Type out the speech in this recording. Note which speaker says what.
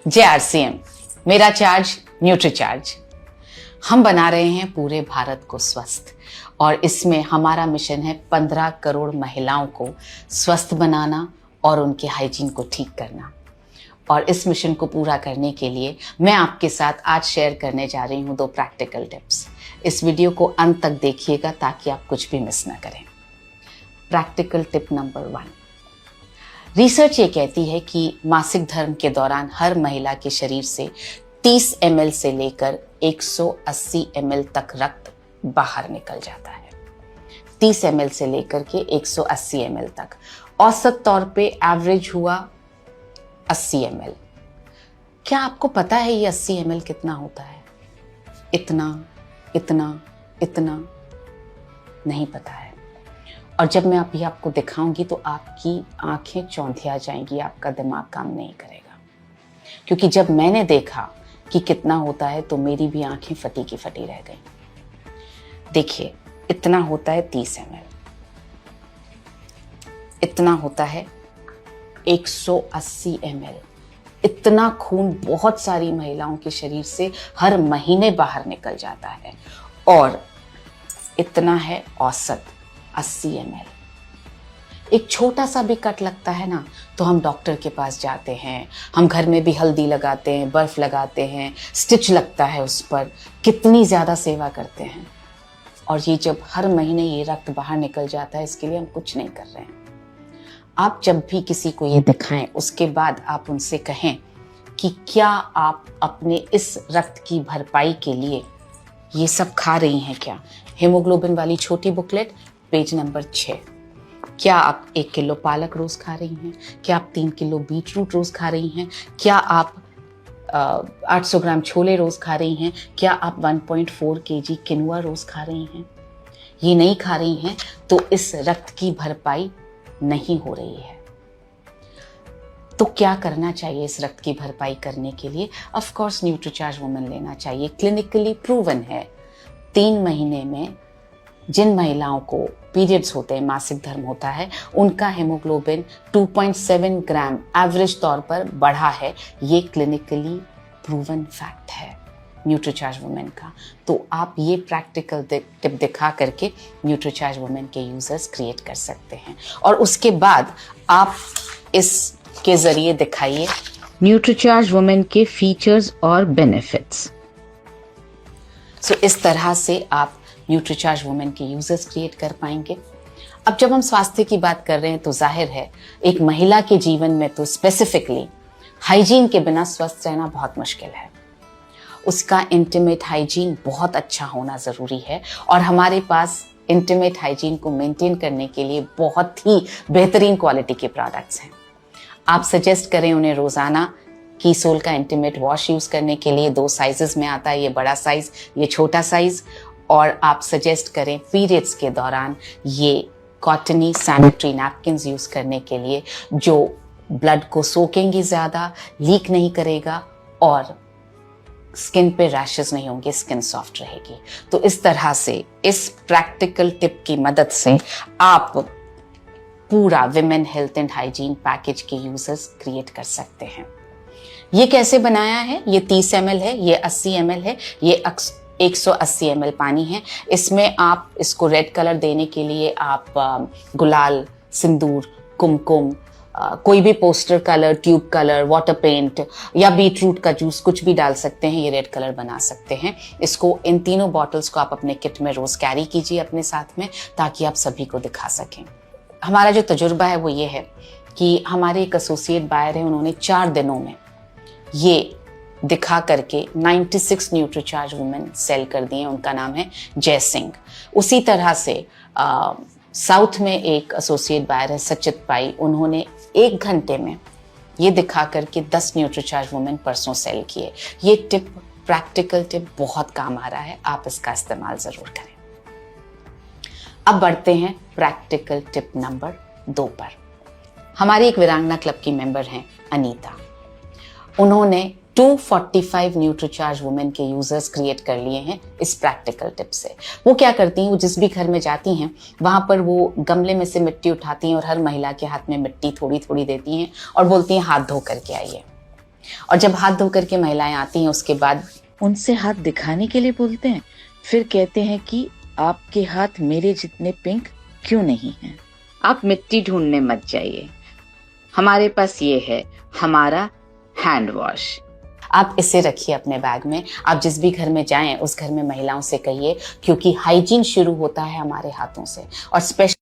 Speaker 1: जय आरसीएम। मेरा charge Nutricharge. हम बना रहे हैं पूरे भारत को स्वस्थ और इसमें हमारा मिशन है 15 करोड़ महिलाओं को स्वस्थ बनाना और उनके हाइजीन को ठीक करना। और इस मिशन को पूरा करने के लिए मैं आपके साथ आज शेयर करने जा रही हूँ 2 प्रैक्टिकल टिप्स। इस वीडियो को अंत तक देखिएगा ताकि आप कुछ भी मिस ना करें। Practical tip number 1। रिसर्च ये कहती है कि मासिक धर्म के दौरान हर महिला के शरीर से 30 ml से लेकर 180 ml तक रक्त बाहर निकल जाता है। 30 ml से लेकर के 180 ml तक। औसत तौर पे एवरेज हुआ 80 ml। क्या आपको पता है ये 80 ml कितना होता है? इतना इतना इतना नहीं पता है। और जब मैं अभी आपको दिखाऊंगी तो आपकी आंखें चौंधिया जाएंगी, आपका दिमाग काम नहीं करेगा। क्योंकि जब मैंने देखा कि कितना होता है तो मेरी भी आंखें फटी की फटी रह गई। देखिए, इतना होता है 30 ml, इतना होता है 180 ml। इतना खून बहुत सारी महिलाओं के शरीर से हर महीने बाहर निकल जाता है। और इतना है औसत 80 ml। एक छोटा सा भी कट लगता है ना तो हम डॉक्टर के पास जाते हैं, हम घर में भी हल्दी लगाते हैं, बर्फ लगाते हैं, स्टिच लगता है उस पर, कितनी ज़्यादा सेवा करते हैं। और ये जब हर महीने ये रक्त बाहर निकल जाता है, इसके लिए हम कुछ नहीं कर रहे हैं। आप जब भी किसी को ये दिखाएं उसके बाद आप उनसे कहें कि क्या आप अपने इस रक्त की भरपाई के लिए ये सब खा रही हैं क्या? हीमोग्लोबिन वाली छोटी बुकलेट पेज नंबर 6। क्या आप 1 किलो पालक रोज खा रही हैं? क्या आप 3 किलो बीट रूट रोज खा रही हैं? क्या आप 800 ग्राम छोले रोज खा रही हैं? क्या आप 1.4 kg किनुआ रोज खा रही हैं? ये नहीं खा रही हैं तो इस रक्त की भरपाई नहीं हो रही है। तो क्या करना चाहिए इस रक्त की भरपाई करने के लिए? ऑफ कोर्स न्यूट्रीचार्ज वुमेन लेना चाहिए। क्लिनिकली प्रूवन है 3 महीने में जिन महिलाओं को पीरियड्स होते हैं, मासिक धर्म होता है, उनका हेमोग्लोबिन 2.7 ग्राम एवरेज तौर पर बढ़ा है। ये क्लिनिकली प्रूवन फैक्ट है न्यूट्रीचार्ज वुमेन का। तो आप ये प्रैक्टिकल टिप दिखा करके न्यूट्रीचार्ज वुमेन के यूजर्स क्रिएट कर सकते हैं। और उसके बाद आप इसके जरिए दिखाइए न्यूट्रीचार्ज वुमेन के फीचर्स और बेनिफिट्स। सो इस तरह से आप न्यूट्रीचार्ज वुमेन के यूजर्स क्रिएट कर पाएंगे। अब जब हम स्वास्थ्य की बात कर रहे हैं तो जाहिर है एक महिला के जीवन में तो स्पेसिफिकली हाइजीन के बिना स्वस्थ रहना बहुत मुश्किल है। उसका इंटीमेट हाइजीन बहुत अच्छा होना ज़रूरी है और हमारे पास इंटीमेट हाइजीन को मेंटेन करने के लिए बहुत ही बेहतरीन क्वालिटी के प्रोडक्ट्स हैं। आप सजेस्ट करें उन्हें रोज़ाना कीसोल का इंटीमेट वॉश यूज़ करने के लिए। 2 साइजेस में आता है, ये बड़ा साइज़, ये छोटा साइज़। और आप सजेस्ट करें पीरियड्स के दौरान ये कॉटनी सैनिटरी नैपकिन्स यूज़ करने के लिए, जो ब्लड को सोखेंगी ज़्यादा, लीक नहीं करेगा और स्किन पे रैशेस नहीं होंगे, स्किन सॉफ्ट रहेगी। तो इस तरह से इस प्रैक्टिकल टिप की मदद से आप पूरा women health and hygiene package के यूजर्स क्रिएट कर सकते हैं। ये कैसे बनाया है? ये 30 ml है, ये 80 ml है, ये 180 ml पानी है। इसमें आप इसको रेड कलर देने के लिए आप गुलाल, सिंदूर, कुमकुम, कोई भी poster colour, tube colour, water paint या बीट रूट का जूस कुछ भी डाल सकते हैं। ये रेड कलर बना सकते हैं। इसको इन तीनों बॉटल्स को आप अपने किट में रोज कैरी कीजिए अपने साथ में, ताकि आप सभी को दिखा सकें। हमारा जो तजुर्बा है वो ये है कि हमारे एक एसोसिएट बायर हैं, उन्होंने 4 दिनों में ये दिखा करके 96 न्यूट्रीचार्ज वुमेन सेल कर दिए। उनका नाम है जय सिंह। उसी तरह से साउथ में एक एसोसिएट बायर है सचित पाई, उन्होंने 1 घंटे में ये दिखा करके 10 न्यूट्रीचार्ज वुमेन परसों सेल किए। ये टिप, प्रैक्टिकल टिप बहुत काम आ रहा है, आप इसका इस्तेमाल ज़रूर करें। अब बढ़ते हैं प्रैक्टिकल टिप नंबर 2 पर। हमारी एक वीरांगना क्लब की मेंबर हैं अनीता। उन्होंने 245 न्यूट्रीचार्ज वुमेन के यूजर्स क्रिएट कर लिए हैं इस प्रैक्टिकल टिप से। वो क्या करती हैं, वो जिस भी घर में जाती हैं वहां पर वो गमले में से मिट्टी उठाती हैं और हर महिला के हाथ में मिट्टी थोड़ी थोड़ी देती हैं और बोलती हैं हाथ धो करके आइए। और जब हाथ धो करके महिलाएं आती हैं उसके बाद उनसे हाथ दिखाने के लिए बोलते हैं, फिर कहते हैं कि आपके हाथ मेरे जितने पिंक क्यों नहीं हैं। आप मिट्टी ढूंढने मत जाइए, हमारे पास ये है हमारा हैंड वॉश। आप इसे रखिए अपने बैग में। आप जिस भी घर में जाएं उस घर में महिलाओं से कहिए, क्योंकि हाइजीन शुरू होता है हमारे हाथों से। और स्पेशल